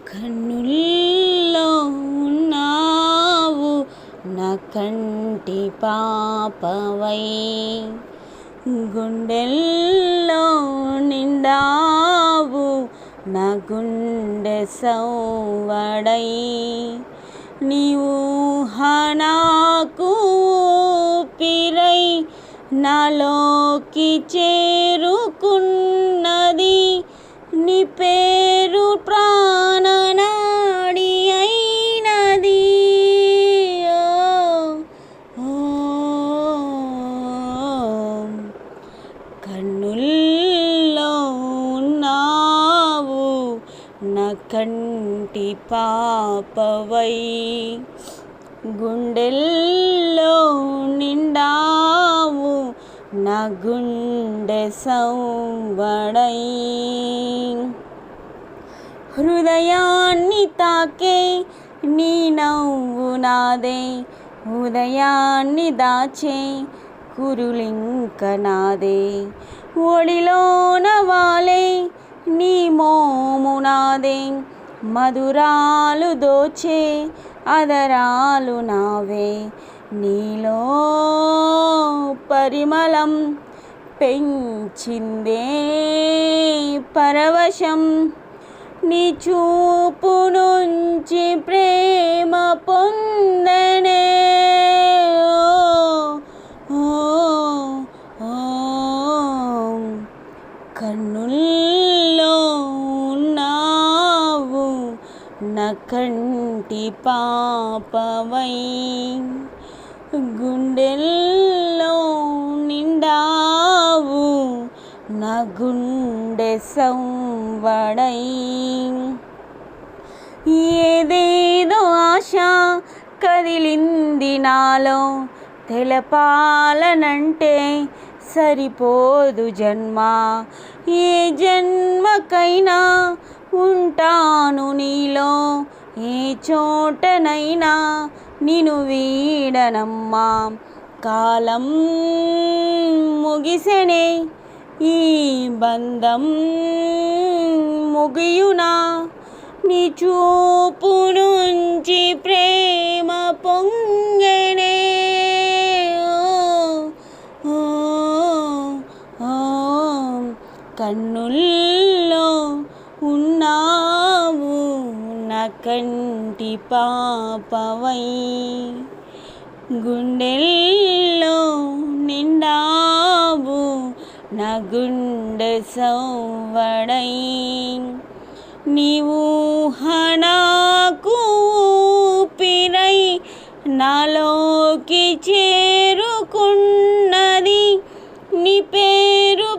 కన్నుల్లో ఉన్నావు నా కంటి పాపవై, గుండెల్లో నిండావు నా గుండె సవ్వడై, నీవు నాకు ఊపిరై నాలోకి చేరుకున్నది, నీ పేరు ప్రాణనాడి అయినది. కన్నుల్లో ఉన్నావు నా కంటి పాపవై, గుండెల్లో నిండావు నా గుండె సవ్వడై, హృదయాన్ని తాకే నీ నవ్వు నాదే, ఉదయాన్ని దాచే కురులింక నాదే, ఒడిలోన వాలే నీ మోము నాదే, మధురాలు దోచే అదరాలు నావే, నీలో పరిమళం పెంచిందే పరవశం, నీ చూపు నుంచి ప్రేమ పొందనే. కన్నుల్లో ఉన్నావు నా కంటి పాపవై, గుండెల్లో నిండావు నా గుండె సవ్వడై, ఏదేదో ఆశ కదిలింది నాలో, తెలపాలనంటే సరిపోదు జన్మ, ఏ జన్మకైనా ఉంటాను నీలో, ఏ చోటనైనా నిన్ను వీడనమ్మా. కాలం ముగిసెనే ఈ బంధం ముగియునా, నీ చూపు నుంచి ప్రేమ పొంగెనే. కన్నుల్లో ఉన్నావు నా కంటి పాపవై, గుండెల్లో నిండావు నా గుండె సవ్వడై, నీవు నాకు ఊపిరై నాలోకి చేరుకున్నది, నీ పేరు